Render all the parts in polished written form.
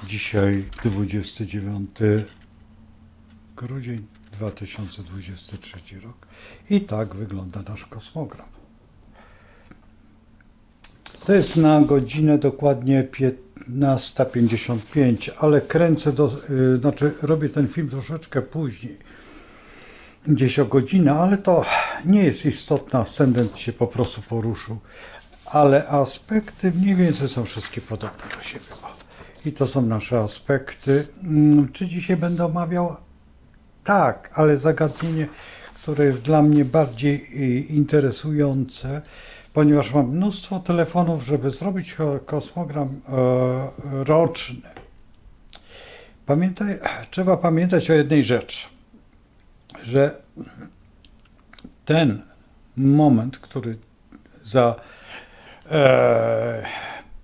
Dzisiaj 29 grudzień 2023 rok i tak wygląda nasz kosmogram. To jest na godzinę dokładnie 15:55, ale kręcę, robię ten film troszeczkę później, gdzieś o godzinę, ale to nie jest istotne, ascendent się po prostu poruszył, ale aspekty mniej więcej są wszystkie podobne do siebie. I to są nasze aspekty. Czy dzisiaj będę omawiał? Tak, ale zagadnienie, które jest dla mnie bardziej interesujące, ponieważ mam mnóstwo telefonów, żeby zrobić kosmogram roczny. Trzeba pamiętać o jednej rzeczy, że ten moment, który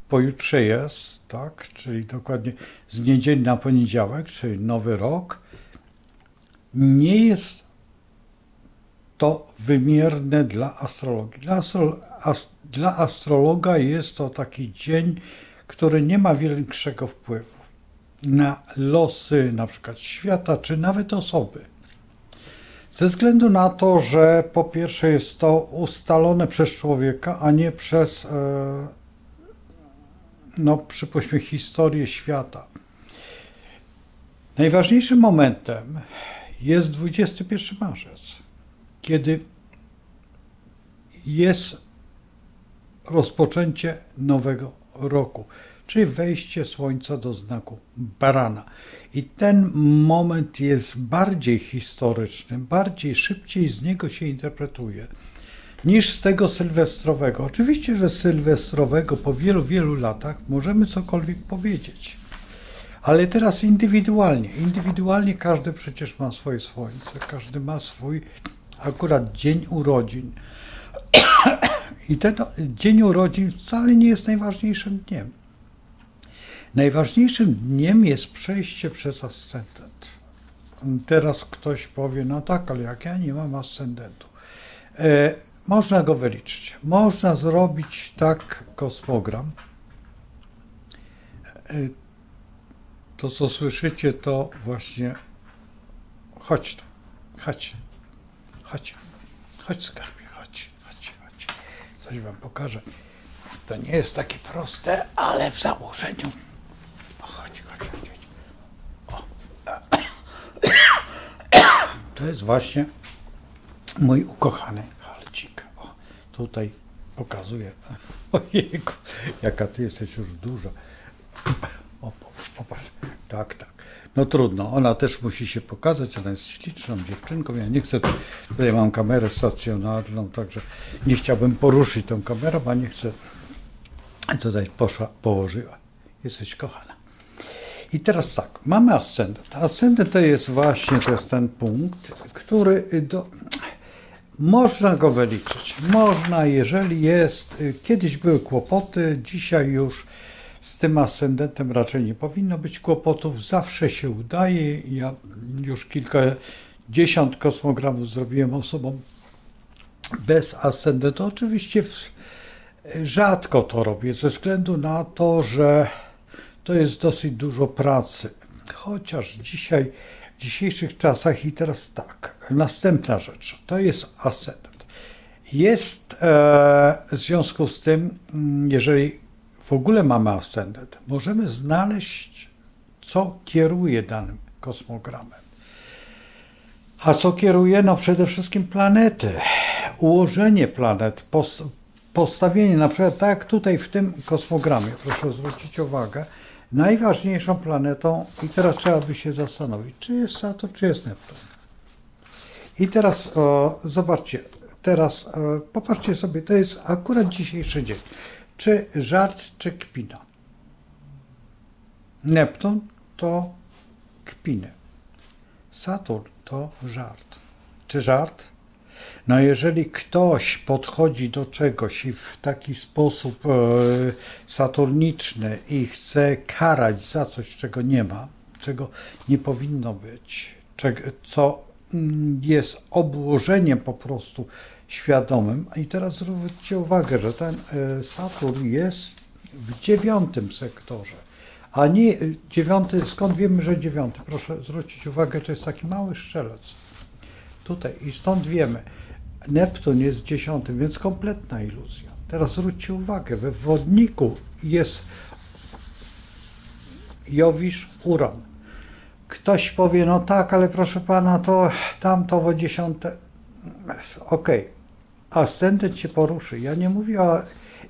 pojutrze jest, tak, czyli dokładnie z niedzieli na poniedziałek, czyli nowy rok, nie jest to wymierne dla astrologii. Dla astrologa jest to taki dzień, który nie ma większego wpływu na losy na przykład świata, czy nawet osoby. Ze względu na to, że po pierwsze jest to ustalone przez człowieka, a nie przez przypuśćmy historię świata. Najważniejszym momentem jest 21 marzec, kiedy jest rozpoczęcie nowego roku, czyli wejście Słońca do znaku Barana. I ten moment jest bardziej historyczny, szybciej z niego się interpretuje niż z tego sylwestrowego. Oczywiście, że z sylwestrowego po wielu, wielu latach możemy cokolwiek powiedzieć. Ale teraz indywidualnie każdy przecież ma swoje słońce, każdy ma swój akurat dzień urodzin. I ten dzień urodzin wcale nie jest najważniejszym dniem. Najważniejszym dniem jest przejście przez ascendent. Teraz ktoś powie, no tak, ale jak ja nie mam ascendentu. Można go wyliczyć. Można zrobić tak kosmogram. To, co słyszycie, to właśnie chodź skarbie, chodź. Coś wam pokażę. To nie jest takie proste, ale w założeniu. Chodź. O. To jest właśnie mój ukochany halcik. O, tutaj pokazuję. Ojejku, jaka ty jesteś już duża. Popatrz. Tak. No trudno, ona też musi się pokazać, ona jest śliczną dziewczynką. Ja nie chcę, tutaj mam kamerę stacjonarną, także nie chciałbym poruszyć tą kamerą, a nie chcę, tutaj położyła. Jesteś kochana. I teraz tak, mamy ascendent. Ascendent to jest ten punkt, który można go wyliczyć. Można, jeżeli jest, kiedyś były kłopoty, dzisiaj już z tym ascendentem raczej nie powinno być kłopotów, zawsze się udaje. Ja już kilkadziesiąt kosmogramów zrobiłem osobom bez ascendentu. Oczywiście rzadko to robię, ze względu na to, że to jest dosyć dużo pracy. Chociaż dzisiaj, w dzisiejszych czasach i teraz tak, następna rzecz, to jest ascendent. Jest w związku z tym, jeżeli w ogóle mamy ascendent, możemy znaleźć, co kieruje danym kosmogramem. A co kieruje? No przede wszystkim planety, ułożenie planet, postawienie, na przykład tak jak tutaj w tym kosmogramie, proszę zwrócić uwagę, najważniejszą planetą, i teraz trzeba by się zastanowić, czy jest Saturn, czy jest Neptun. I teraz zobaczcie, popatrzcie sobie, to jest akurat dzisiejszy dzień. Czy żart, czy kpina? Neptun to kpiny. Saturn to żart. Czy żart? No jeżeli ktoś podchodzi do czegoś i w taki sposób saturniczny i chce karać za coś, czego nie ma, czego nie powinno być, co jest obłożeniem po prostu świadomym. I teraz zwróćcie uwagę, że ten Saturn jest w 9. sektorze, a nie 9. Skąd wiemy, że 9? Proszę zwrócić uwagę, to jest taki mały strzelec. Tutaj i stąd wiemy. Neptun jest 10, więc kompletna iluzja. Teraz zwróćcie uwagę, we wodniku jest Jowisz, Uran. Ktoś powie, no tak, ale proszę pana, to tamto o 10. Okej, ascendent się poruszy. Ja nie mówię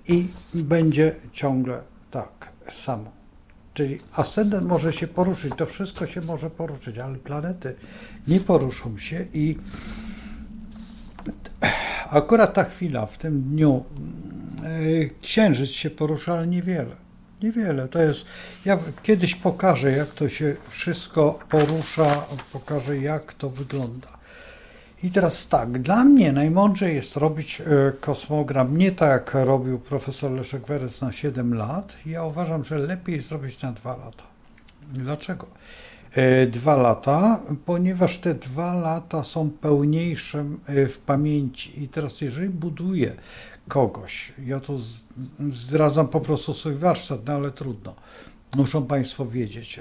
i będzie ciągle tak samo. Czyli ascendent może się poruszyć, to wszystko się może poruszyć, ale planety nie poruszą się i akurat ta chwila, w tym dniu, księżyc się porusza, ale niewiele. Niewiele. To jest, ja kiedyś pokażę, jak to się wszystko porusza, pokażę, jak to wygląda. I teraz tak, dla mnie najmądrzej jest robić kosmogram nie tak, jak robił profesor Leszek Werec na 7 lat. Ja uważam, że lepiej zrobić na 2 lata. Dlaczego? 2 lata, ponieważ te 2 lata są pełniejsze w pamięci. I teraz jeżeli buduję kogoś, ja tu zdradzam po prostu swój warsztat, no ale trudno, muszą Państwo wiedzieć.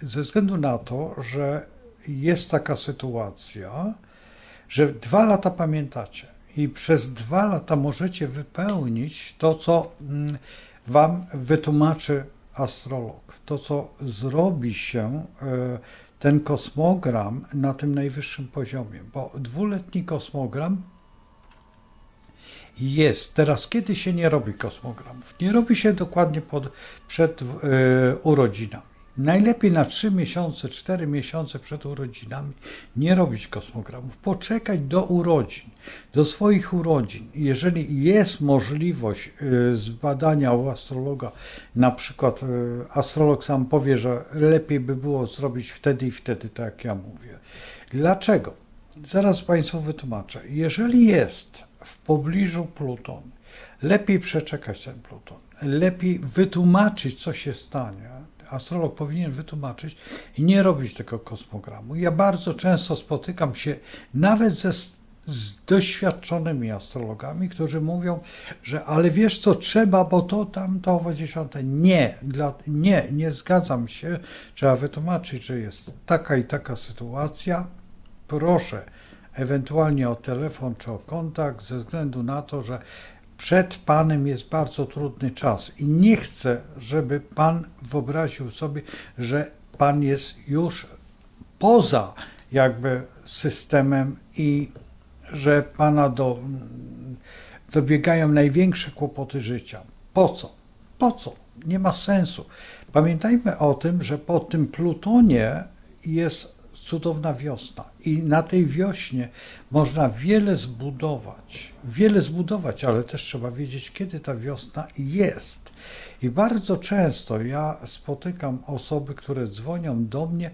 Ze względu na to, że jest taka sytuacja, że 2 lata pamiętacie i przez 2 lata możecie wypełnić to, co Wam wytłumaczy astrolog, to, co zrobi się ten kosmogram na tym najwyższym poziomie, bo 2-letni kosmogram jest. Teraz, kiedy się nie robi kosmogramów? Nie robi się dokładnie przed urodzinami. Najlepiej na 3 miesiące, 4 miesiące przed urodzinami nie robić kosmogramów. Poczekać do urodzin, do swoich urodzin. Jeżeli jest możliwość zbadania u astrologa, na przykład astrolog sam powie, że lepiej by było zrobić wtedy i wtedy, tak jak ja mówię. Dlaczego? Zaraz Państwu wytłumaczę. Jeżeli jest w pobliżu Pluton, lepiej przeczekać ten Pluton, lepiej wytłumaczyć, co się stanie. Astrolog powinien wytłumaczyć i nie robić tego kosmogramu. Ja bardzo często spotykam się nawet z doświadczonymi astrologami, którzy mówią, że ale wiesz co, trzeba, bo to tamto o 10. Nie zgadzam się. Trzeba wytłumaczyć, że jest taka i taka sytuacja. Proszę ewentualnie o telefon czy o kontakt, ze względu na to, że przed Panem jest bardzo trudny czas i nie chcę, żeby Pan wyobraził sobie, że Pan jest już poza jakby systemem i że Pana dobiegają największe kłopoty życia. Po co? Po co? Nie ma sensu. Pamiętajmy o tym, że po tym Plutonie jest cudowna wiosna i na tej wiośnie można wiele zbudować, ale też trzeba wiedzieć, kiedy ta wiosna jest. I bardzo często ja spotykam osoby, które dzwonią do mnie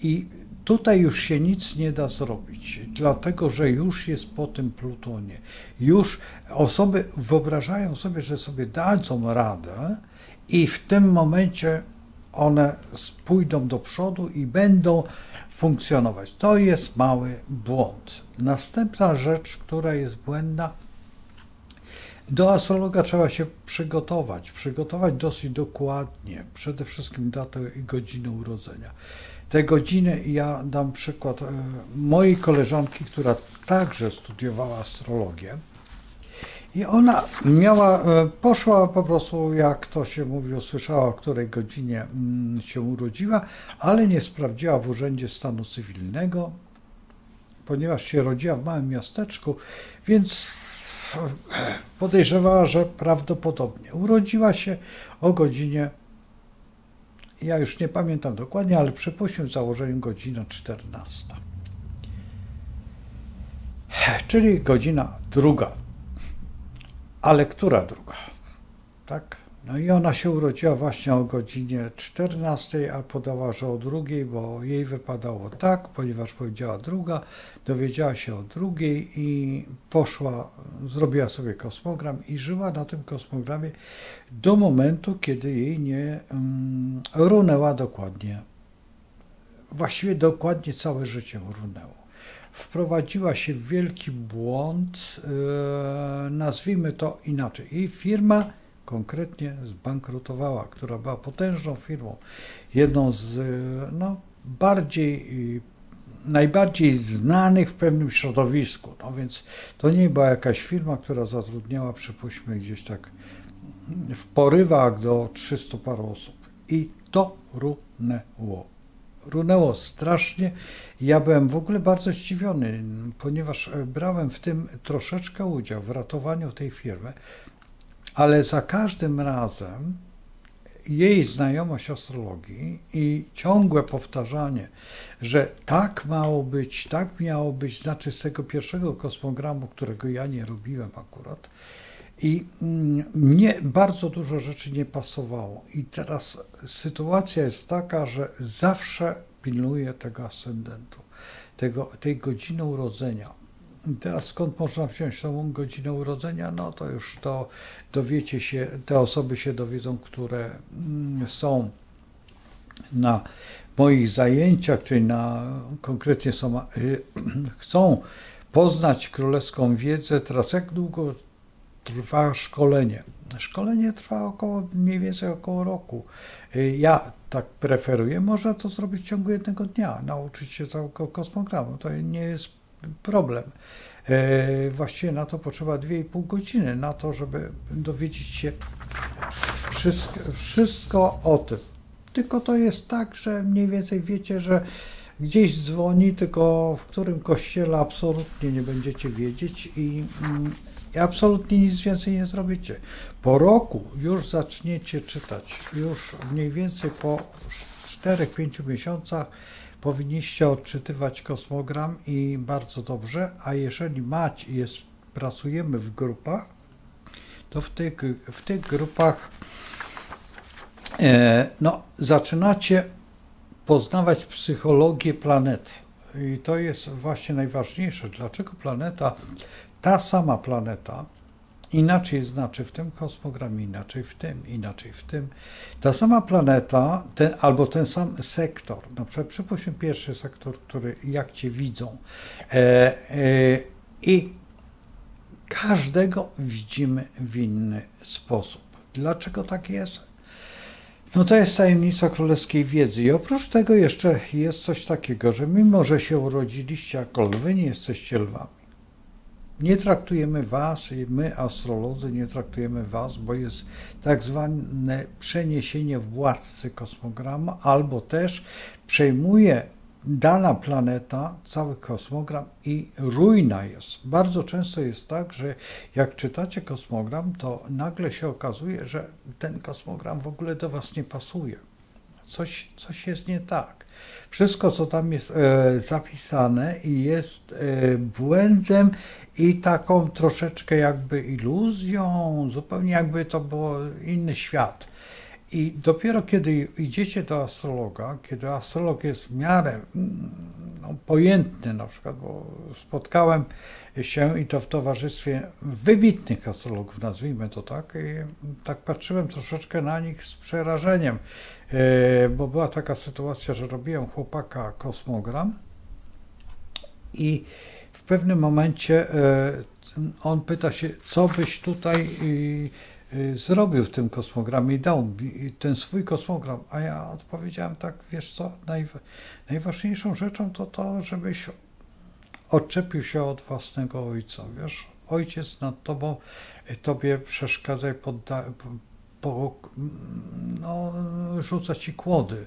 i tutaj już się nic nie da zrobić, dlatego że już jest po tym Plutonie. Już osoby wyobrażają sobie, że sobie dadzą radę i w tym momencie one pójdą do przodu i będą funkcjonować. To jest mały błąd. Następna rzecz, która jest błędna, do astrologa trzeba się przygotować dosyć dokładnie, przede wszystkim datę i godzinę urodzenia. Te godziny, ja dam przykład mojej koleżanki, która także studiowała astrologię. I ona poszła po prostu, jak to się mówi, usłyszała, o której godzinie się urodziła, ale nie sprawdziła w Urzędzie Stanu Cywilnego, ponieważ się rodziła w małym miasteczku, więc podejrzewała, że prawdopodobnie urodziła się o godzinie, ja już nie pamiętam dokładnie, ale przypuśćmy w założeniu godzina 14. Czyli godzina 2. Ale która druga? Tak? No i ona się urodziła właśnie o godzinie 14, a podała, że o 2, bo jej wypadało tak, ponieważ powiedziała 2, dowiedziała się o 2 i poszła, zrobiła sobie kosmogram i żyła na tym kosmogramie do momentu, kiedy jej nie runęła dokładnie. Właściwie dokładnie całe życie runęło. Wprowadziła się w wielki błąd, nazwijmy to inaczej. Jej firma konkretnie zbankrutowała, która była potężną firmą, jedną z najbardziej znanych w pewnym środowisku. No więc to nie była jakaś firma, która zatrudniała, przypuśćmy, gdzieś tak w porywach do 300 paru osób. I to runęło strasznie. Ja byłem w ogóle bardzo zdziwiony, ponieważ brałem w tym troszeczkę udział w ratowaniu tej firmy, ale za każdym razem jej znajomość astrologii i ciągłe powtarzanie, że tak miało być, znaczy z tego pierwszego kosmogramu, którego ja nie robiłem akurat, i mnie bardzo dużo rzeczy nie pasowało. I teraz sytuacja jest taka, że zawsze pilnuję tego ascendentu, tej godziny urodzenia. I teraz skąd można wziąć tą godzinę urodzenia? No to już to dowiecie się, te osoby się dowiedzą, które są na moich zajęciach, czyli konkretnie chcą poznać królewską wiedzę. Teraz jak długo trwa szkolenie? Szkolenie trwa mniej więcej około roku. Ja tak preferuję, można to zrobić w ciągu jednego dnia, nauczyć się całego kosmogramu, to nie jest problem. Właściwie na to potrzeba 2,5 godziny, na to, żeby dowiedzieć się wszystko o tym. Tylko to jest tak, że mniej więcej wiecie, że gdzieś dzwoni, tylko w którym kościele absolutnie nie będziecie wiedzieć i absolutnie nic więcej nie zrobicie. Po roku już zaczniecie czytać, już mniej więcej po 4-5 miesiącach powinniście odczytywać kosmogram i bardzo dobrze, a jeżeli pracujemy w grupach, to w tych grupach zaczynacie poznawać psychologię planety. I to jest właśnie najważniejsze. Dlaczego ta sama planeta, inaczej znaczy w tym kosmogramie, inaczej w tym, ta sama planeta, albo ten sam sektor, na przykład przypuśćmy pierwszy sektor, który jak cię widzą, i każdego widzimy w inny sposób. Dlaczego tak jest? No to jest tajemnica królewskiej wiedzy. I oprócz tego jeszcze jest coś takiego, że mimo, że się urodziliście jako lwy, nie jesteście lwami. Nie traktujemy was, my astrolodzy nie traktujemy was, bo jest tak zwane przeniesienie władcy kosmogramu, albo też przejmuje dana planeta cały kosmogram i rujna jest. Bardzo często jest tak, że jak czytacie kosmogram, to nagle się okazuje, że ten kosmogram w ogóle do was nie pasuje. Coś jest nie tak. Wszystko, co tam jest zapisane, jest błędem i taką troszeczkę jakby iluzją, zupełnie jakby to był inny świat. I dopiero kiedy idziecie do astrologa, kiedy astrolog jest w miarę pojętny na przykład, bo spotkałem się i to w towarzystwie wybitnych astrologów, nazwijmy to tak, i tak patrzyłem troszeczkę na nich z przerażeniem, bo była taka sytuacja, że robiłem chłopaka kosmogram i w pewnym momencie on pyta się, co byś tutaj zrobił w tym kosmogramie i dał mi ten swój kosmogram, a ja odpowiedziałem tak, wiesz co, najważniejszą rzeczą to to, żebyś odczepił się od własnego ojca, wiesz, ojciec nad tobą, tobie przeszkadza i rzuca ci kłody.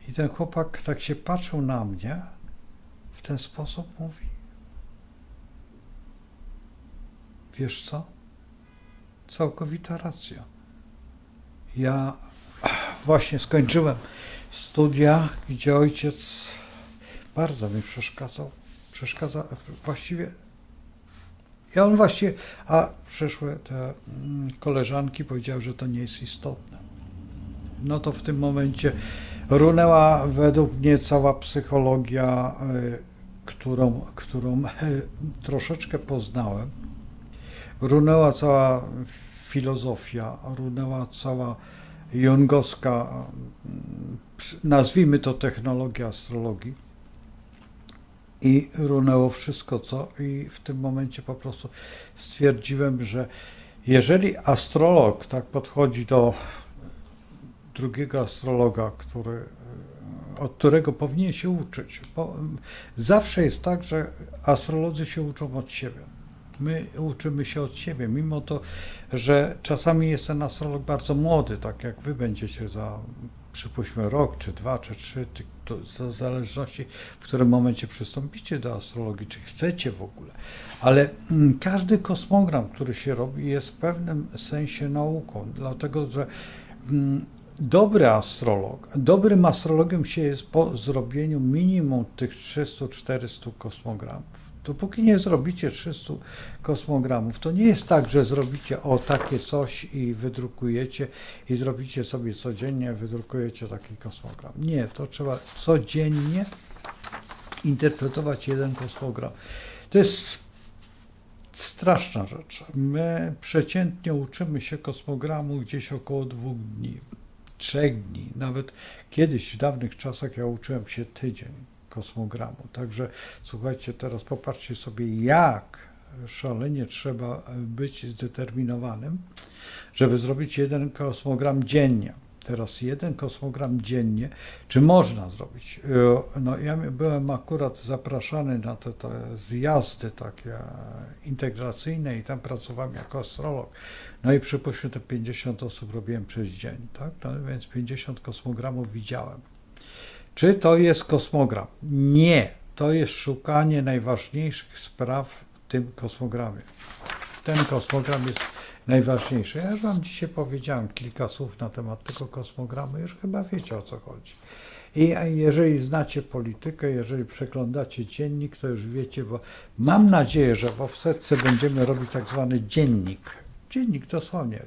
I ten chłopak tak się patrzył na mnie, w ten sposób mówi, wiesz co? Całkowita racja. Ja właśnie skończyłem studia, gdzie ojciec bardzo mi przeszkadzał właściwie. I on właściwie, a przyszły te koleżanki powiedziały, że to nie jest istotne. No to w tym momencie runęła według mnie cała psychologia, którą troszeczkę poznałem. Runęła cała filozofia, runęła cała jungowska, nazwijmy to technologia astrologii i runęło wszystko, co i w tym momencie po prostu stwierdziłem, że Jeżeli astrolog tak podchodzi do drugiego astrologa, od którego powinien się uczyć, bo zawsze jest tak, że astrolodzy się uczą od siebie. My uczymy się od siebie, mimo to, że czasami jest ten astrolog bardzo młody, tak jak wy będziecie za, przypuśćmy, rok, czy 2, czy 3, to w zależności, w którym momencie przystąpicie do astrologii, czy chcecie w ogóle. Ale każdy kosmogram, który się robi, jest w pewnym sensie nauką, dlatego że dobrym astrologiem się jest po zrobieniu minimum tych 300-400 kosmogramów. Dopóki nie zrobicie 300 kosmogramów, to nie jest tak, że zrobicie takie coś i wydrukujecie i zrobicie sobie codziennie, wydrukujecie taki kosmogram. Nie, to trzeba codziennie interpretować jeden kosmogram. To jest straszna rzecz. My przeciętnie uczymy się kosmogramu gdzieś około 2 dni. 3 dni, nawet kiedyś w dawnych czasach ja uczyłem się tydzień kosmogramu. Także słuchajcie, teraz popatrzcie sobie, jak szalenie trzeba być zdeterminowanym, żeby zrobić jeden kosmogram dziennie. Teraz jeden kosmogram dziennie, czy można zrobić? No ja byłem akurat zapraszany na te zjazdy takie integracyjne i tam pracowałem jako astrolog. No i przypuśćmy te 50 osób robiłem przez dzień, tak? No więc 50 kosmogramów widziałem. Czy to jest kosmogram? Nie. To jest szukanie najważniejszych spraw w tym kosmogramie. Ten kosmogram jest najważniejszy. Ja już wam dzisiaj powiedziałem kilka słów na temat tego kosmogramu, już chyba wiecie, o co chodzi. I jeżeli znacie politykę, jeżeli przeglądacie dziennik, to już wiecie, bo mam nadzieję, że w Offsetce będziemy robić tak zwany dziennik. Dziennik dosłownie.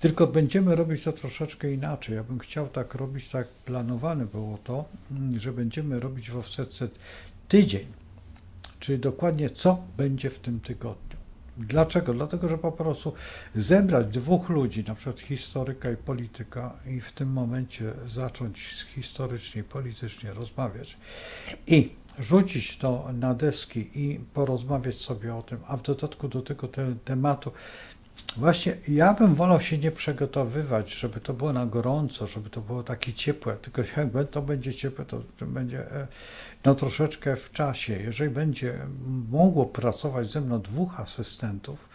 Tylko będziemy robić to troszeczkę inaczej. Ja bym chciał tak robić, tak planowane było to, że będziemy robić w Offsetce tydzień, czyli dokładnie co będzie w tym tygodniu. Dlaczego? Dlatego, że po prostu zebrać 2 ludzi, na przykład historyka i polityka, i w tym momencie zacząć historycznie i politycznie rozmawiać i rzucić to na deski i porozmawiać sobie o tym, a w dodatku do tego tematu właśnie ja bym wolał się nie przygotowywać, żeby to było na gorąco, żeby to było takie ciepłe, tylko jak to będzie ciepłe, to będzie no troszeczkę w czasie. Jeżeli będzie mogło pracować ze mną 2 asystentów,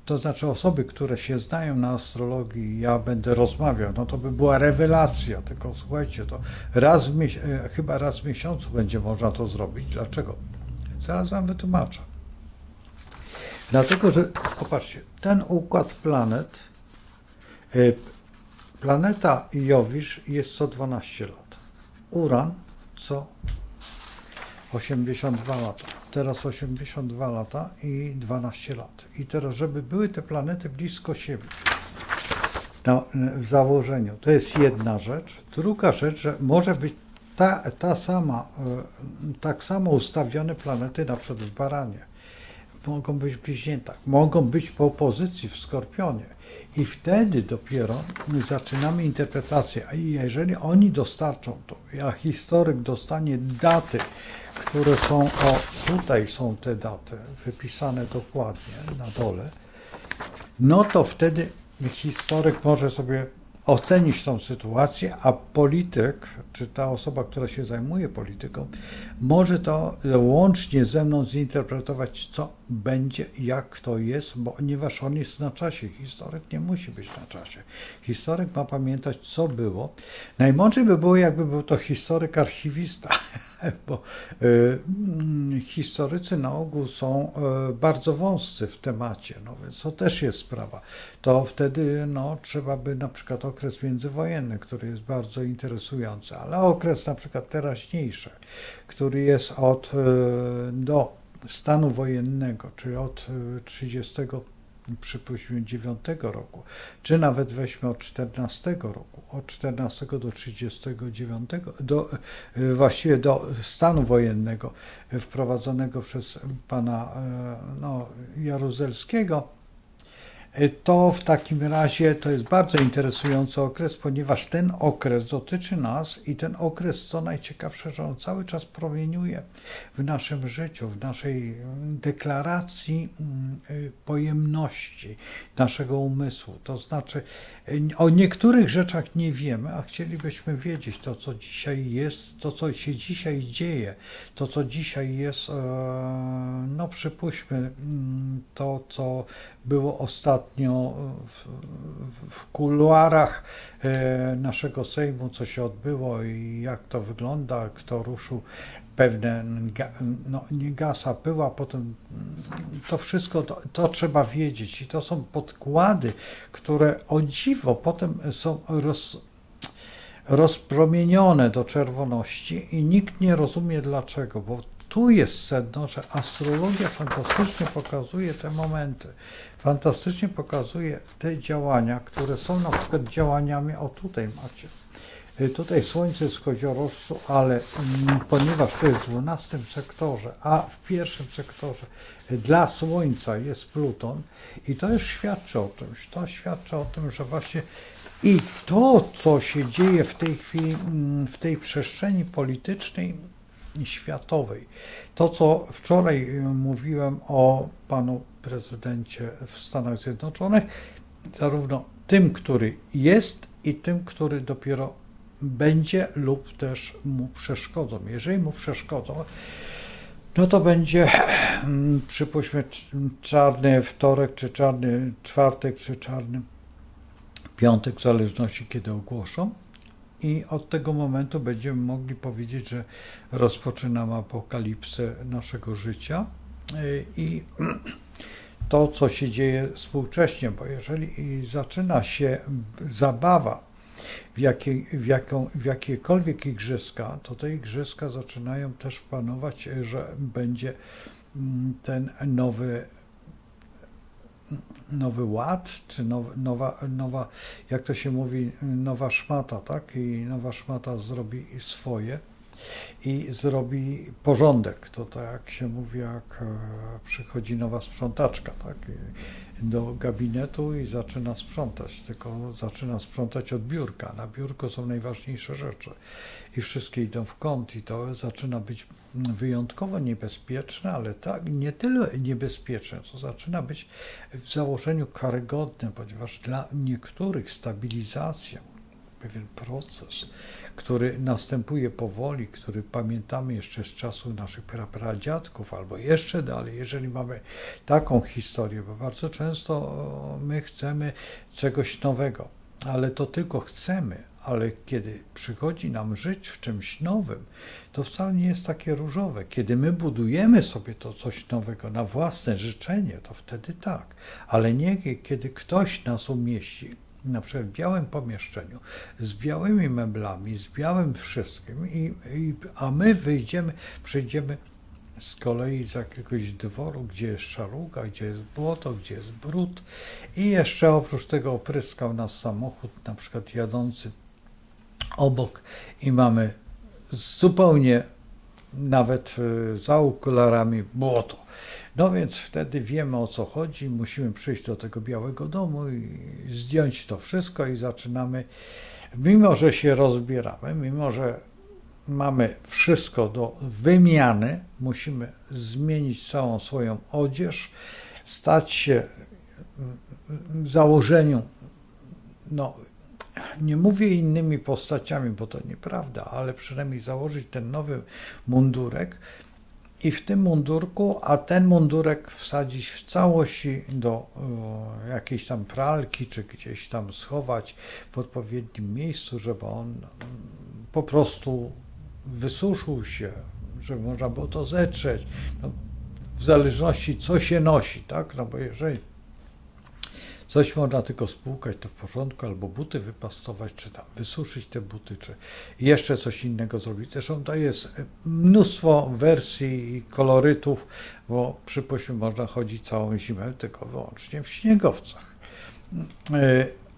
to znaczy osoby, które się znają na astrologii, ja będę rozmawiał, no to by była rewelacja, tylko słuchajcie, to chyba raz w miesiącu będzie można to zrobić. Dlaczego? Zaraz wam wytłumaczę. Dlatego, że popatrzcie, ten układ planet, planeta Jowisz jest co 12 lat, Uran co 82 lata, teraz 82 lata i 12 lat. I teraz, żeby były te planety blisko siebie, no, w założeniu, to jest jedna rzecz. Druga rzecz, że może być tak samo ustawione planety na przykład w Baranie. Mogą być w bliźniętach, mogą być po opozycji w Skorpionie i wtedy dopiero zaczynamy interpretację. A jeżeli oni dostarczą to, a historyk dostanie daty, które są, tutaj są te daty wypisane dokładnie na dole, no to wtedy historyk może sobie ocenić tą sytuację, a polityk, czy ta osoba, która się zajmuje polityką, może to łącznie ze mną zinterpretować, co będzie, jak to jest, ponieważ on jest na czasie. Historyk nie musi być na czasie. Historyk ma pamiętać, co było. Najmądrzej by było, jakby był to historyk archiwista, bo historycy na ogół są bardzo wąscy w temacie, no więc to też jest sprawa. To wtedy no, trzeba by na przykład okres międzywojenny, który jest bardzo interesujący, ale okres na przykład teraźniejszy, który jest do stanu wojennego, czyli od 39 roku, czy nawet weźmy od 14 roku, od 14 do 39, właściwie do stanu wojennego wprowadzonego przez pana Jaruzelskiego, To w takim razie to jest bardzo interesujący okres, ponieważ ten okres dotyczy nas i ten okres, co najciekawsze, że on cały czas promieniuje w naszym życiu, w naszej deklaracji pojemności naszego umysłu. To znaczy, o niektórych rzeczach nie wiemy, a chcielibyśmy wiedzieć to, co dzisiaj jest, to, co się dzisiaj dzieje, to, co dzisiaj jest, no przypuśćmy, to, co było ostatnio w kuluarach naszego Sejmu, co się odbyło i jak to wygląda, kto ruszył pewne, no nie gasa, pyła, potem to wszystko, to trzeba wiedzieć i to są podkłady, które o dziwo potem są rozpromienione do czerwoności i nikt nie rozumie dlaczego, bo tu jest sedno, że astrologia fantastycznie pokazuje te momenty, fantastycznie pokazuje te działania, które są na przykład działaniami, o tutaj macie, tutaj Słońce jest w koziorożcu, ale ponieważ to jest w 12 sektorze, a w pierwszym sektorze dla Słońca jest Pluton i to już świadczy o czymś, to świadczy o tym, że właśnie i to, co się dzieje w tej chwili, w tej przestrzeni politycznej i światowej, to, co wczoraj mówiłem o panu prezydencie w Stanach Zjednoczonych, zarówno tym, który jest i tym, który dopiero będzie lub też mu przeszkodzą. Jeżeli mu przeszkodzą, no to będzie, przypuśćmy, czarny wtorek, czy czarny czwartek, czy czarny piątek, w zależności kiedy ogłoszą. I od tego momentu będziemy mogli powiedzieć, że rozpoczynamy apokalipsę naszego życia i to, co się dzieje współcześnie, bo jeżeli zaczyna się zabawa w jakiekolwiek igrzyska, to te igrzyska zaczynają też planować, że będzie ten nowy ład, czy nowa, jak to się mówi, nowa szmata, tak? I nowa szmata zrobi swoje i zrobi porządek. To tak jak się mówi, jak przychodzi nowa sprzątaczka, tak? Do gabinetu i zaczyna sprzątać, tylko zaczyna sprzątać od biurka. Na biurku są najważniejsze rzeczy i wszystkie idą w kąt i to zaczyna być wyjątkowo niebezpieczne, ale tak nie tyle niebezpieczne, co zaczyna być w założeniu karygodne, ponieważ dla niektórych stabilizacja, pewien proces, który następuje powoli, który pamiętamy jeszcze z czasu naszych pradziadków, albo jeszcze dalej, jeżeli mamy taką historię, bo bardzo często my chcemy czegoś nowego, ale to tylko chcemy, ale kiedy przychodzi nam żyć w czymś nowym, to wcale nie jest takie różowe. Kiedy my budujemy sobie to coś nowego na własne życzenie, to wtedy tak, ale nie kiedy ktoś nas umieści, na przykład w białym pomieszczeniu, z białymi meblami, z białym wszystkim, a my przyjdziemy z kolei z jakiegoś dworu, gdzie jest szaruga, gdzie jest błoto, gdzie jest brud i jeszcze oprócz tego opryskał nas samochód, na przykład jadący obok i mamy zupełnie nawet za okularami błoto. No więc wtedy wiemy, o co chodzi, musimy przyjść do tego białego domu i zdjąć to wszystko i zaczynamy, mimo że się rozbieramy, mimo że mamy wszystko do wymiany, musimy zmienić całą swoją odzież, stać się w założeniu, no nie mówię innymi postaciami, bo to nieprawda, ale przynajmniej założyć ten nowy mundurek i w tym mundurku, a ten mundurek wsadzić w całości do jakiejś tam pralki, czy gdzieś tam schować w odpowiednim miejscu, żeby on po prostu wysuszył się, żeby można było to zetrzeć, no, w zależności co się nosi, tak, no bo jeżeli coś można tylko spłukać, to w porządku, albo buty wypastować, czy tam wysuszyć te buty, czy jeszcze coś innego zrobić. Zresztą to jest mnóstwo wersji i kolorytów, bo przypuśćmy można chodzić całą zimę tylko wyłącznie w śniegowcach.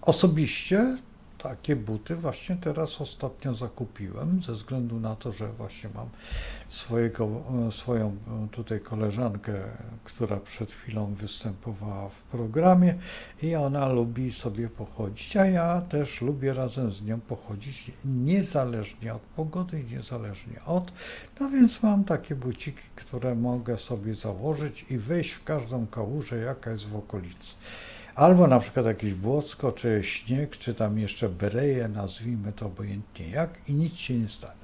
Osobiście takie buty właśnie teraz ostatnio zakupiłem, ze względu na to, że właśnie mam swoją tutaj koleżankę, która przed chwilą występowała w programie i ona lubi sobie pochodzić, a ja też lubię razem z nią pochodzić, niezależnie od pogody, niezależnie od, no więc mam takie buciki, które mogę sobie założyć i wejść w każdą kałużę, jaka jest w okolicy. Albo na przykład jakieś błocko, czy śnieg, czy tam jeszcze bereje, nazwijmy to obojętnie jak, i nic się nie stanie.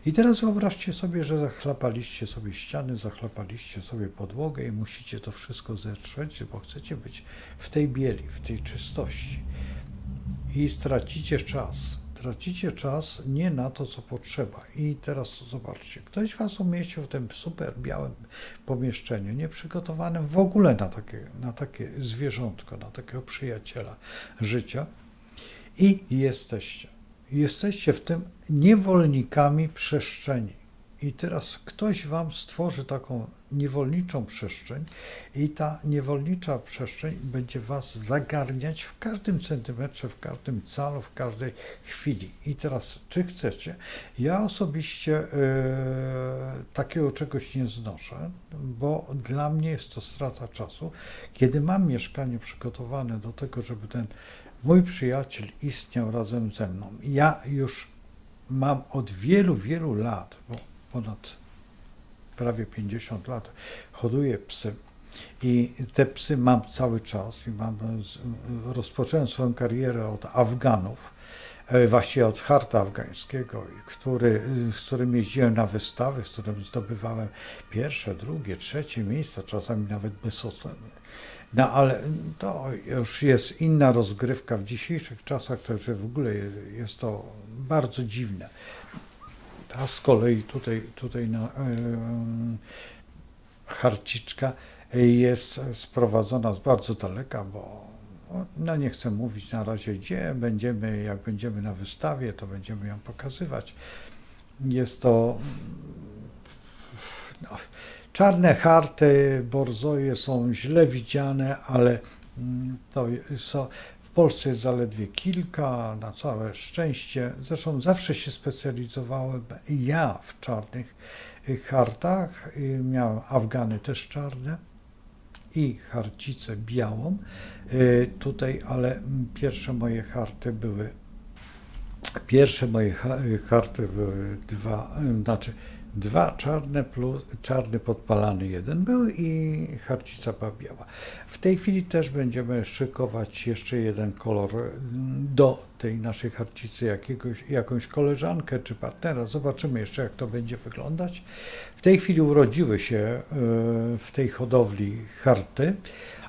I teraz wyobraźcie sobie, że zachlapaliście sobie ściany, zachlapaliście sobie podłogę i musicie to wszystko zetrzeć, bo chcecie być w tej bieli, w tej czystości. I stracicie czas. Tracicie czas nie na to, co potrzeba. I teraz zobaczcie, ktoś was umieścił w tym super białym pomieszczeniu, nieprzygotowanym w ogóle na takie zwierzątko, na takiego przyjaciela życia i jesteście w tym niewolnikami przestrzeni. I teraz ktoś wam stworzy taką niewolniczą przestrzeń i ta niewolnicza przestrzeń będzie was zagarniać w każdym centymetrze, w każdym calu, w każdej chwili. I teraz, czy chcecie? Ja osobiście takiego czegoś nie znoszę, bo dla mnie jest to strata czasu. Kiedy mam mieszkanie przygotowane do tego, żeby ten mój przyjaciel istniał razem ze mną, ja już mam od wielu, wielu lat, bo ponad prawie 50 lat hoduję psy i te psy mam cały czas i rozpocząłem swoją karierę od Afganów, właściwie od harta afgańskiego, z którym jeździłem na wystawy, z którym zdobywałem pierwsze, drugie, trzecie miejsca, czasami nawet bezocenne. No ale to już jest inna rozgrywka. W dzisiejszych czasach to już w ogóle jest to bardzo dziwne. A z kolei tutaj harciczka jest sprowadzona z bardzo daleka, bo no nie chcę mówić na razie gdzie będziemy, jak będziemy na wystawie, to będziemy ją pokazywać. Jest to no, czarne harty, borzoje są źle widziane, ale to w Polsce jest zaledwie kilka, na całe szczęście. Zresztą zawsze się specjalizowałem ja w czarnych hartach. Miałem Afgany też czarne i harcicę białą tutaj, ale pierwsze moje harty były dwa czarne plus czarny podpalany jeden był i harcica była biała. W tej chwili też będziemy szykować jeszcze jeden kolor do tej naszej harcicy, jakąś koleżankę czy partnera. Zobaczymy jeszcze, jak to będzie wyglądać. W tej chwili urodziły się w tej hodowli harty,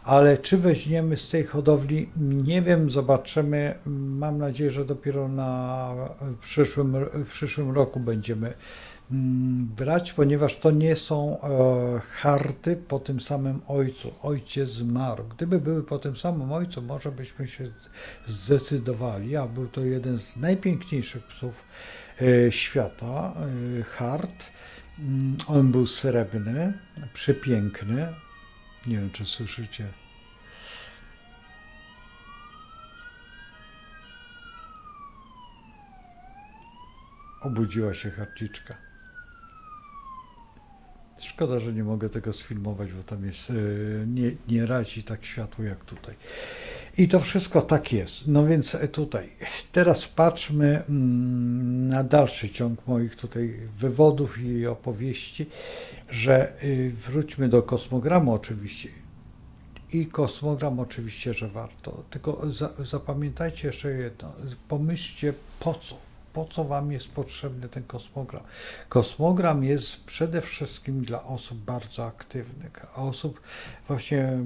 ale czy weźmiemy z tej hodowli, nie wiem, zobaczymy. Mam nadzieję, że dopiero w przyszłym roku będziemy brać, ponieważ to nie są harty po tym samym ojcu. Ojciec zmarł. Gdyby były po tym samym ojcu, może byśmy się zdecydowali, a był to jeden z najpiękniejszych psów świata, hart. On był srebrny, przepiękny. Nie wiem, czy słyszycie. Obudziła się harciczka. Szkoda, że nie mogę tego sfilmować, bo tam jest, nie razi tak światło jak tutaj. I to wszystko tak jest. No więc tutaj, teraz patrzmy na dalszy ciąg moich tutaj wywodów i opowieści, że wróćmy do kosmogramu oczywiście. I kosmogram oczywiście, że warto. Tylko zapamiętajcie jeszcze jedno. Pomyślcie po co. Po co wam jest potrzebny ten kosmogram? Kosmogram jest przede wszystkim dla osób bardzo aktywnych. A osób, właśnie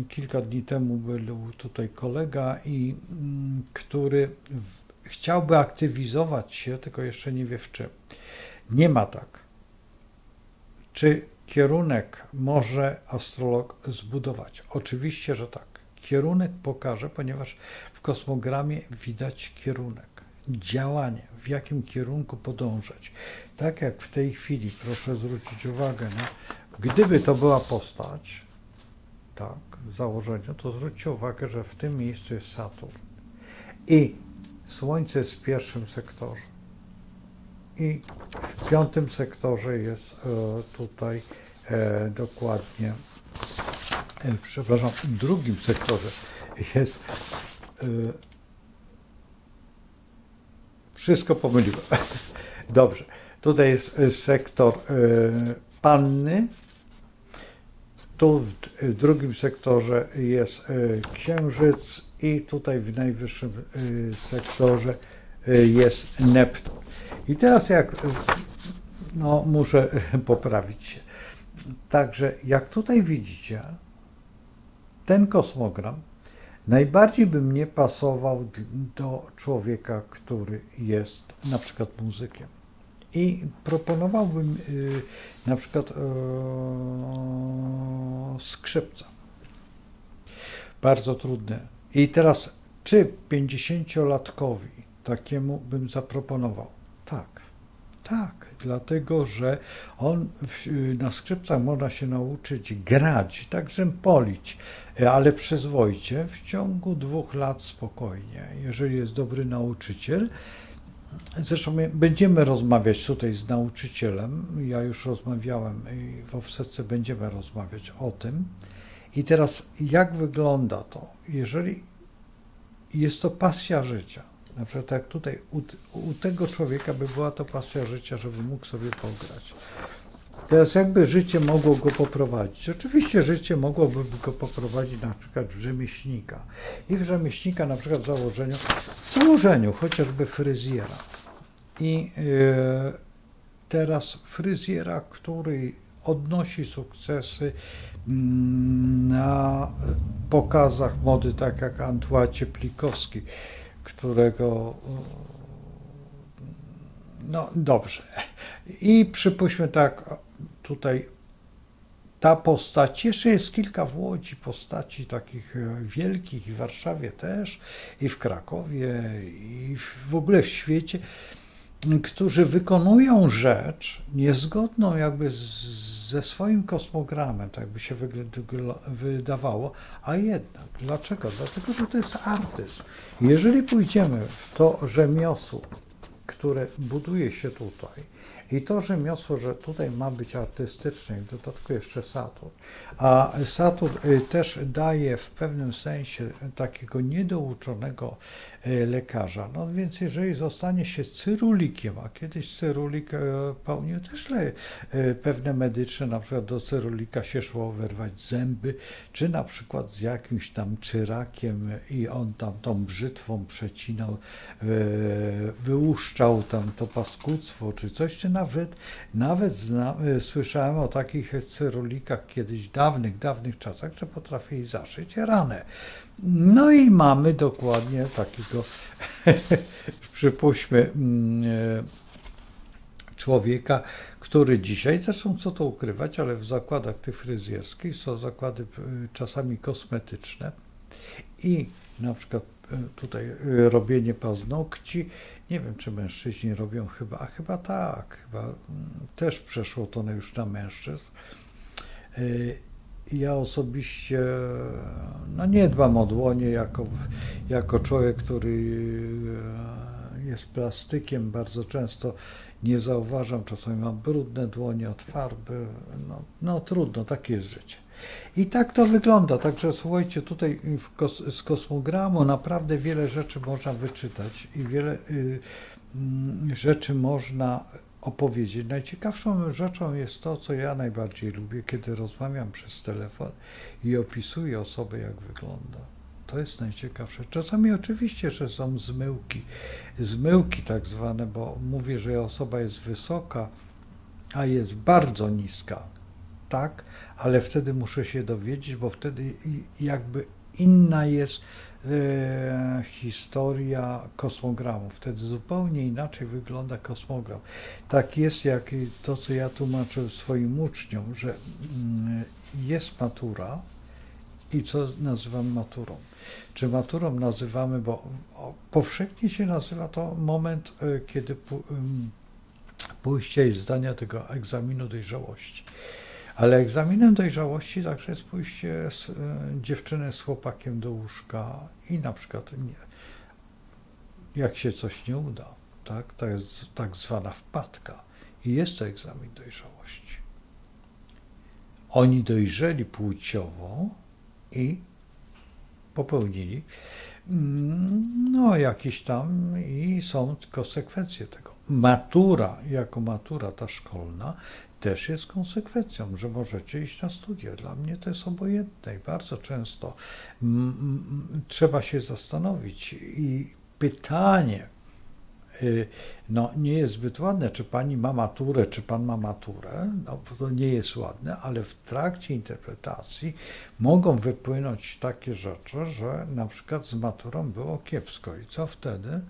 kilka dni temu był tutaj kolega, który chciałby aktywizować się, tylko jeszcze nie wie w czym. Nie ma tak. Czy kierunek może astrolog zbudować? Oczywiście, że tak. Kierunek pokaże, ponieważ w kosmogramie widać kierunek. Działanie, w jakim kierunku podążać. Tak jak w tej chwili, proszę zwrócić uwagę, no, gdyby to była postać, tak, w założeniu, to zwróćcie uwagę, że w tym miejscu jest Saturn. I Słońce jest w pierwszym sektorze i w piątym sektorze jest tutaj dokładnie, przepraszam, w drugim sektorze jest, wszystko pomyliłem. Dobrze, tutaj jest sektor Panny, tu w drugim sektorze jest Księżyc i tutaj w najwyższym sektorze jest Neptun. I teraz no muszę poprawić się. Także jak tutaj widzicie, ten kosmogram najbardziej by mnie pasował do człowieka, który jest na przykład muzykiem. I proponowałbym na przykład skrzypca. Bardzo trudne. I teraz, czy 50-latkowi takiemu bym zaproponował? Tak, dlatego że na skrzypcach można się nauczyć grać, tak rzępolić, ale przyzwoicie w ciągu 2 lat spokojnie, jeżeli jest dobry nauczyciel. Zresztą będziemy rozmawiać tutaj z nauczycielem, ja już rozmawiałem i w offsetce będziemy rozmawiać o tym. I teraz jak wygląda to, jeżeli jest to pasja życia, na przykład jak tutaj u tego człowieka by była to pasja życia, żeby mógł sobie pograć. Teraz jakby życie mogło go poprowadzić? Oczywiście życie mogłoby go poprowadzić na przykład w rzemieślnika. I w rzemieślnika na przykład w założeniu chociażby fryzjera. I teraz fryzjera, który odnosi sukcesy na pokazach mody, tak jak Antoine Cieplikowski, którego, no dobrze. I przypuśćmy tak, tutaj ta postać, jeszcze jest kilka w Łodzi postaci takich wielkich, i w Warszawie też, i w Krakowie, i w ogóle w świecie, którzy wykonują rzecz niezgodną jakby ze swoim kosmogramem, tak by się wydawało, a jednak. Dlaczego? Dlatego, że to jest artyzm. Jeżeli pójdziemy w to rzemiosło, które buduje się tutaj, i to rzemiosło, że tutaj ma być artystyczne, w dodatku jeszcze Saturn, a Saturn też daje w pewnym sensie takiego niedouczonego lekarza, no więc jeżeli zostanie się cyrulikiem, a kiedyś cyrulik pełnił też pewne medyczne, na przykład do cyrulika się szło wyrwać zęby, czy na przykład z jakimś tam czyrakiem i on tam tą brzytwą przecinał, wyłuszczał tam to paskudztwo, czy coś, czy nawet słyszałem o takich cyrulikach kiedyś, dawnych czasach, że potrafili zaszyć ranę. No i mamy dokładnie takiego, przypuśćmy, człowieka, który dzisiaj, zresztą co to ukrywać, ale w zakładach tych fryzjerskich są zakłady czasami kosmetyczne i na przykład tutaj robienie paznokci, nie wiem, czy mężczyźni robią chyba tak, chyba też przeszło to już na mężczyzn. Ja osobiście no nie dbam o dłonie jako człowiek, który jest plastykiem, bardzo często nie zauważam, czasami mam brudne dłonie od farby, no trudno, takie jest życie. I tak to wygląda, także słuchajcie, tutaj z kosmogramu naprawdę wiele rzeczy można wyczytać i wiele rzeczy można opowiedzieć. Najciekawszą rzeczą jest to, co ja najbardziej lubię, kiedy rozmawiam przez telefon i opisuję osobę, jak wygląda. To jest najciekawsze. Czasami oczywiście, że są zmyłki tak zwane, bo mówię, że osoba jest wysoka, a jest bardzo niska. Tak, ale wtedy muszę się dowiedzieć, bo wtedy jakby inna jest historia kosmogramu. Wtedy zupełnie inaczej wygląda kosmogram. Tak jest jak to, co ja tłumaczę swoim uczniom, że jest matura i co nazywam maturą. Czy maturą nazywamy, bo powszechnie się nazywa to moment, kiedy pójście i zdania tego egzaminu dojrzałości. Ale egzaminem dojrzałości także jest pójście dziewczyny z chłopakiem do łóżka i na przykład jak się coś nie uda, tak, to jest tak zwana wpadka i jest to egzamin dojrzałości. Oni dojrzeli płciowo i popełnili no jakieś tam i są konsekwencje tego. Matura, jako matura ta szkolna, też jest konsekwencją, że możecie iść na studia. Dla mnie to jest obojętne i bardzo często trzeba się zastanowić i pytanie, no nie jest zbyt ładne, czy pani ma maturę, czy pan ma maturę, no to nie jest ładne, ale w trakcie interpretacji mogą wypłynąć takie rzeczy, że na przykład z maturą było kiepsko i co wtedy?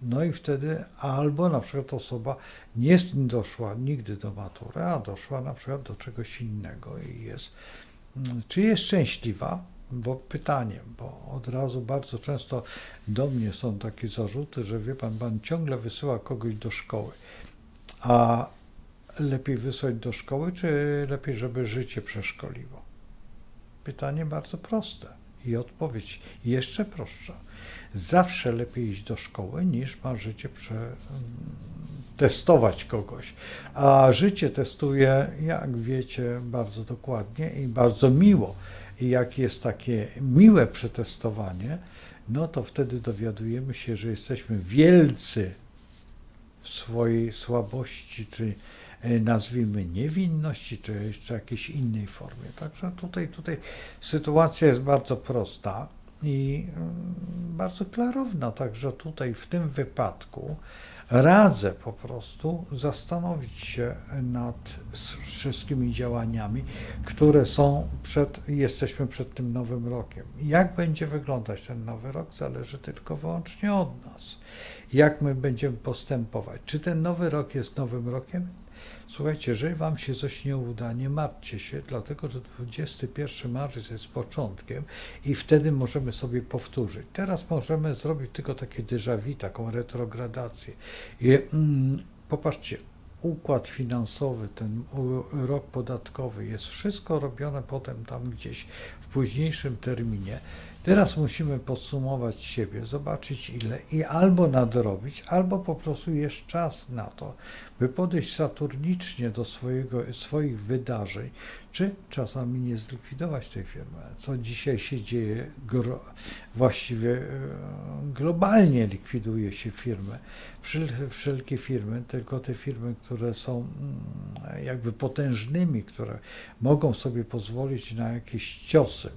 No i wtedy albo na przykład osoba nie doszła nigdy do matury, a doszła na przykład do czegoś innego i jest, czy jest szczęśliwa? Bo pytanie, bo od razu bardzo często do mnie są takie zarzuty, że wie pan ciągle wysyła kogoś do szkoły, a lepiej wysłać do szkoły, czy lepiej, żeby życie przeszkoliło? Pytanie bardzo proste i odpowiedź jeszcze prostsza. Zawsze lepiej iść do szkoły, niż ma życie testować kogoś. A życie testuje, jak wiecie, bardzo dokładnie i bardzo miło. I jak jest takie miłe przetestowanie, no to wtedy dowiadujemy się, że jesteśmy wielcy w swojej słabości, czy nazwijmy niewinności, czy jeszcze jakiejś innej formie. Także tutaj sytuacja jest bardzo prosta i bardzo klarowna. Także tutaj w tym wypadku radzę po prostu zastanowić się nad wszystkimi działaniami, które są jesteśmy przed tym nowym rokiem. Jak będzie wyglądać ten nowy rok, zależy tylko wyłącznie od nas. Jak my będziemy postępować. Czy ten nowy rok jest nowym rokiem? Słuchajcie, jeżeli wam się coś nie uda, nie martwcie się, dlatego że 21 marzec jest początkiem i wtedy możemy sobie powtórzyć. Teraz możemy zrobić tylko takie déjà vu, taką retrogradację. I, popatrzcie, układ finansowy, ten rok podatkowy, jest wszystko robione potem tam gdzieś w późniejszym terminie. Teraz musimy podsumować siebie, zobaczyć ile i albo nadrobić, albo po prostu jest czas na to, by podejść saturnicznie do swoich wydarzeń, czy czasami nie zlikwidować tej firmy. Co dzisiaj się dzieje, właściwie globalnie likwiduje się firmy, wszelkie firmy, tylko te firmy, które są jakby potężnymi, które mogą sobie pozwolić na jakieś ciosy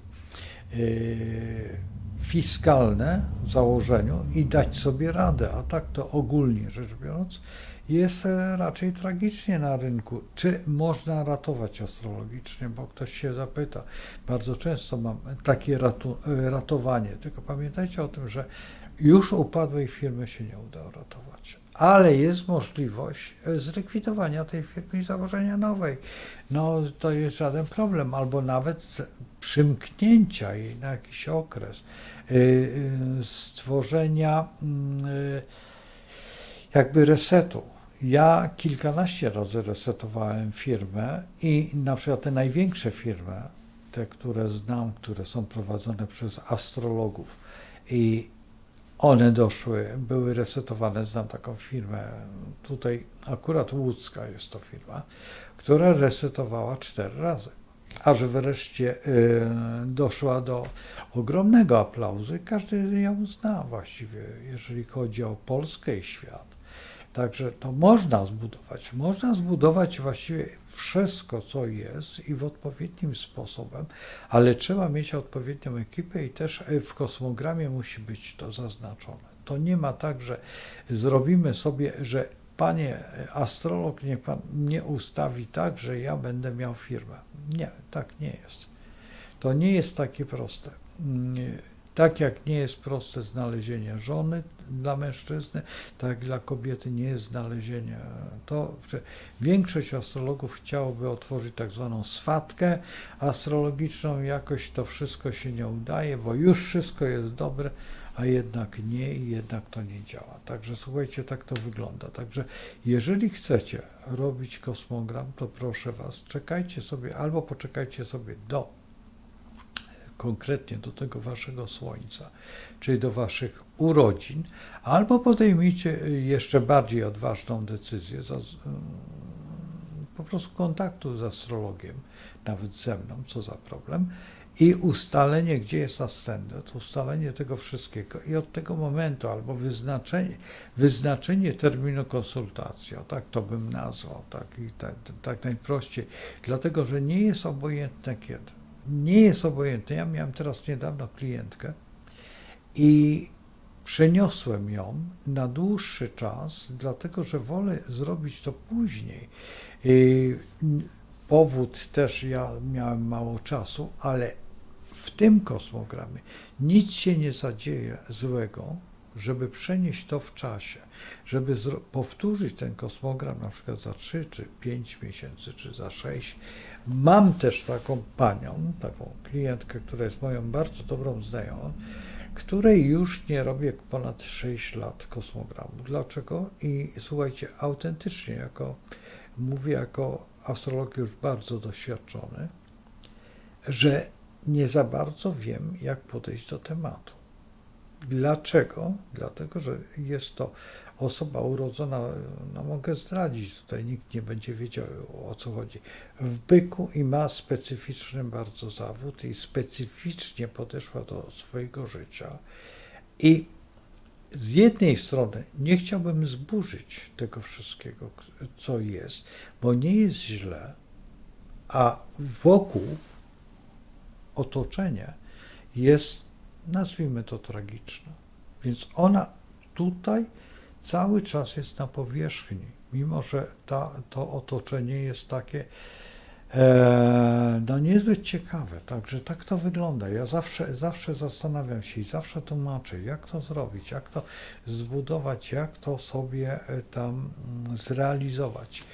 fiskalne w założeniu i dać sobie radę, a tak to ogólnie rzecz biorąc jest raczej tragicznie na rynku. Czy można ratować astrologicznie, bo ktoś się zapyta. Bardzo często mam takie ratowanie, tylko pamiętajcie o tym, że już upadłej firmy się nie uda uratować. Ale jest możliwość zlikwidowania tej firmy i założenia nowej. No to jest żaden problem, albo nawet przymknięcia jej na jakiś okres, stworzenia jakby resetu. Ja kilkanaście razy resetowałem firmę i na przykład te największe firmy, te, które znam, które są prowadzone przez astrologów i one były resetowane, znam taką firmę, tutaj akurat łódzka jest to firma, która resetowała 4 razy. Aż wreszcie doszła do ogromnego aplauzu i każdy ją zna właściwie, jeżeli chodzi o Polskę i świat. Także to można zbudować właściwie wszystko, co jest i w odpowiednim sposobem, ale trzeba mieć odpowiednią ekipę i też w kosmogramie musi być to zaznaczone. To nie ma tak, że zrobimy sobie, że panie astrolog, niech pan mnie ustawi tak, że ja będę miał firmę. Nie, tak nie jest. To nie jest takie proste. Tak jak nie jest proste znalezienie żony dla mężczyzny, tak dla kobiety nie jest znalezienie. To, że większość astrologów chciałoby otworzyć tak zwaną swatkę astrologiczną, jakoś to wszystko się nie udaje, bo już wszystko jest dobre, a jednak nie i jednak to nie działa. Także słuchajcie, tak to wygląda. Także jeżeli chcecie robić kosmogram, to proszę was, czekajcie sobie albo poczekajcie sobie do konkretnie do tego waszego słońca, czyli do waszych urodzin, albo podejmijcie jeszcze bardziej odważną decyzję po prostu kontaktu z astrologiem, nawet ze mną, co za problem, i ustalenie, gdzie jest ascendent, ustalenie tego wszystkiego i od tego momentu, albo wyznaczenie terminu konsultacji, tak to bym nazwał, tak najprościej, dlatego, że nie jest obojętne kiedy. Nie jest obojętne. Ja miałem teraz niedawno klientkę i przeniosłem ją na dłuższy czas, dlatego, że wolę zrobić to później. Powód też, ja miałem mało czasu, ale w tym kosmogramie nic się nie zadzieje złego, żeby przenieść to w czasie, żeby powtórzyć ten kosmogram na przykład za 3 czy 5 miesięcy, czy za 6. Mam też taką panią, taką klientkę, która jest moją bardzo dobrą znajomą, której już nie robię ponad 6 lat kosmogramu. Dlaczego? I słuchajcie, autentycznie, mówię jako astrolog już bardzo doświadczony, że nie za bardzo wiem, jak podejść do tematu. Dlaczego? Dlatego, że jest to osoba urodzona, no mogę zdradzić, tutaj nikt nie będzie wiedział, o co chodzi, w byku i ma specyficzny bardzo zawód i specyficznie podeszła do swojego życia. I z jednej strony nie chciałbym zburzyć tego wszystkiego, co jest, bo nie jest źle, a wokół otoczenie jest, nazwijmy to, tragiczne. Więc ona tutaj cały czas jest na powierzchni, mimo że to otoczenie jest takie no niezbyt ciekawe. Także tak to wygląda. Ja zawsze zastanawiam się i zawsze tłumaczę, jak to zrobić, jak to zbudować, jak to sobie tam zrealizować.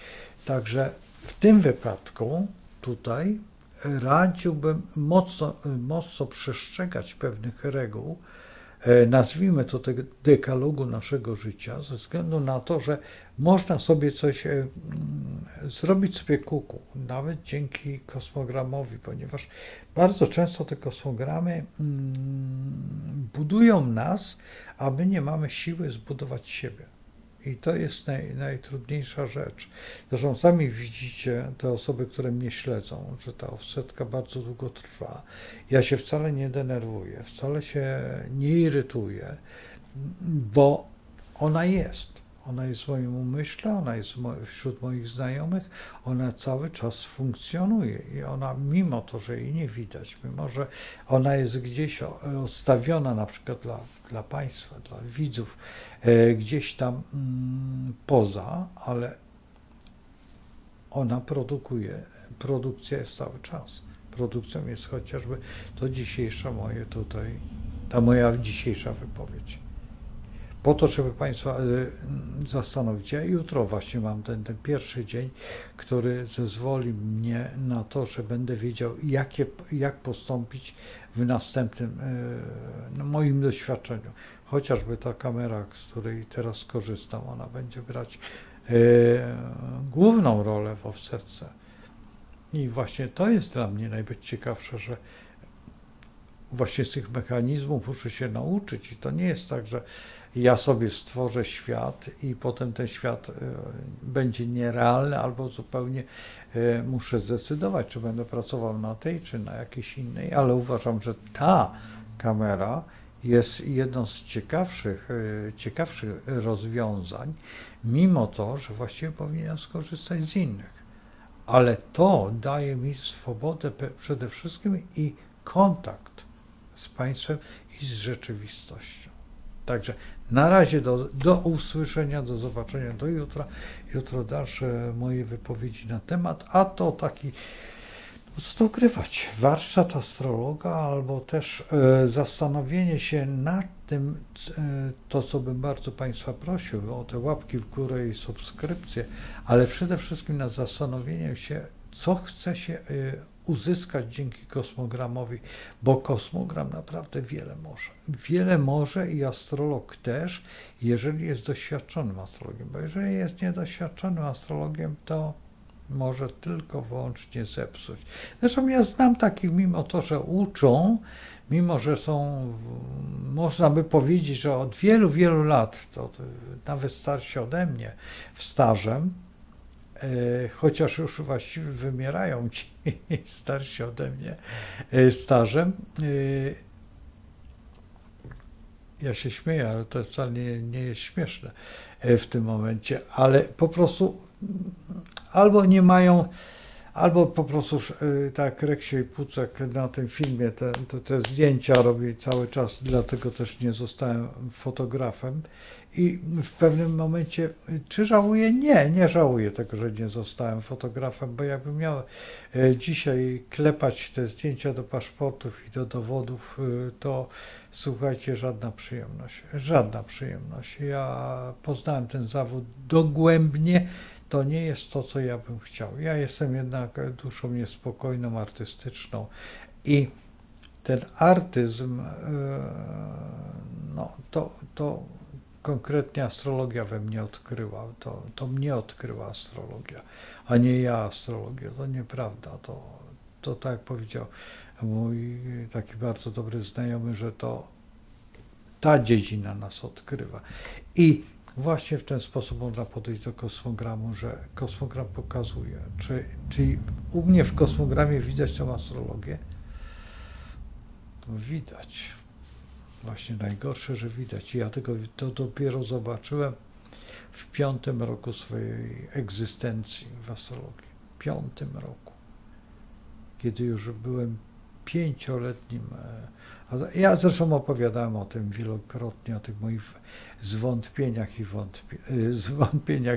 Także w tym wypadku tutaj radziłbym mocno przestrzegać pewnych reguł, nazwijmy to dekalogu naszego życia, ze względu na to, że można sobie coś zrobić sobie kuku, nawet dzięki kosmogramowi, ponieważ bardzo często te kosmogramy budują nas, a my nie mamy siły zbudować siebie. I to jest najtrudniejsza rzecz. Zresztą sami widzicie, te osoby, które mnie śledzą, że ta offsetka bardzo długo trwa. Ja się wcale nie denerwuję, wcale się nie irytuję, bo ona jest. Ona jest w moim umyśle, ona jest wśród moich znajomych, ona cały czas funkcjonuje i ona, mimo to, że jej nie widać, mimo że ona jest gdzieś odstawiona na przykład dla państwa, dla widzów, gdzieś tam poza, ale ona produkuje, produkcja jest cały czas. Produkcją jest chociażby to dzisiejsze moje tutaj, ta moja dzisiejsza wypowiedź. Po to, żeby Państwa zastanowić. Ja jutro właśnie mam ten pierwszy dzień, który zezwoli mnie na to, że będę wiedział, jak postąpić w następnym moim doświadczeniu. Chociażby ta kamera, z której teraz korzystam, ona będzie brać główną rolę w offsetce. I właśnie to jest dla mnie najciekawsze, że właśnie z tych mechanizmów muszę się nauczyć i to nie jest tak, że ja sobie stworzę świat i potem ten świat będzie nierealny albo zupełnie muszę zdecydować, czy będę pracował na tej, czy na jakiejś innej, ale uważam, że ta kamera jest jedną z ciekawszych rozwiązań, mimo to, że właściwie powinienem skorzystać z innych. Ale to daje mi swobodę przede wszystkim i kontakt z Państwem i z rzeczywistością. Także na razie do usłyszenia, do zobaczenia, do jutra. Jutro dalsze moje wypowiedzi na temat, a to taki, co to ukrywać, warsztat astrologa, albo też zastanowienie się nad tym, to co bym bardzo Państwa prosił, o te łapki w górę i subskrypcje, ale przede wszystkim na zastanowienie się, co chce się uzyskać dzięki kosmogramowi, bo kosmogram naprawdę wiele może. Wiele może i astrolog też, jeżeli jest doświadczonym astrologiem, bo jeżeli jest niedoświadczonym astrologiem, to może tylko wyłącznie zepsuć. Zresztą ja znam takich, mimo to, że uczą, mimo że są, można by powiedzieć, że od wielu, wielu lat, to nawet starsi ode mnie stażem, chociaż już właściwie wymierają ci starsi ode mnie stażem. Ja się śmieję, ale to wcale nie jest śmieszne w tym momencie, ale po prostu albo nie mają, albo po prostu tak jak Reksio i Pucek na tym filmie te zdjęcia robi cały czas, dlatego też nie zostałem fotografem. I w pewnym momencie, czy żałuję? Nie żałuję tego, że nie zostałem fotografem, bo jakbym miał dzisiaj klepać te zdjęcia do paszportów i do dowodów, to słuchajcie, żadna przyjemność. Żadna przyjemność. Ja poznałem ten zawód dogłębnie. To nie jest to, co ja bym chciał. Ja jestem jednak duszą niespokojną, artystyczną i ten artyzm, no to konkretnie astrologia we mnie odkryła. To mnie odkryła astrologia, a nie ja astrologię. To nieprawda. To tak jak powiedział mój taki bardzo dobry znajomy, że to ta dziedzina nas odkrywa. I właśnie w ten sposób można podejść do kosmogramu, że kosmogram pokazuje, czy u mnie w kosmogramie widać tą astrologię? Widać. Właśnie najgorsze, że widać. Ja to dopiero zobaczyłem w 5. roku swojej egzystencji w astrologii. 5. roku. Kiedy już byłem 5-letnim. Ja zresztą opowiadałem o tym wielokrotnie, o tych moich zwątpieniach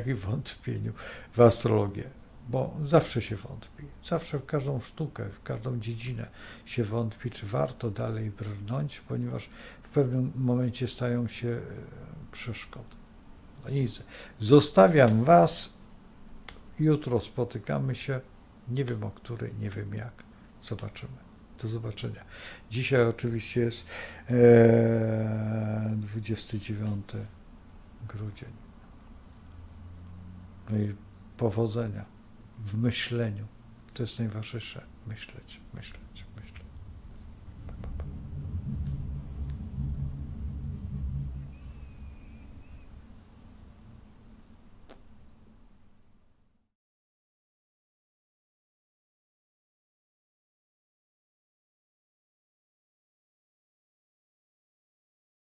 i wątpieniu w astrologię, bo zawsze się wątpi, zawsze w każdą sztukę, w każdą dziedzinę się wątpi, czy warto dalej brnąć, ponieważ w pewnym momencie stają się przeszkody. No nic, zostawiam Was, jutro spotykamy się, nie wiem o której, nie wiem jak, zobaczymy. Do zobaczenia. Dzisiaj oczywiście jest 29 grudzień. No i powodzenia w myśleniu. To jest najważniejsze. Myśleć.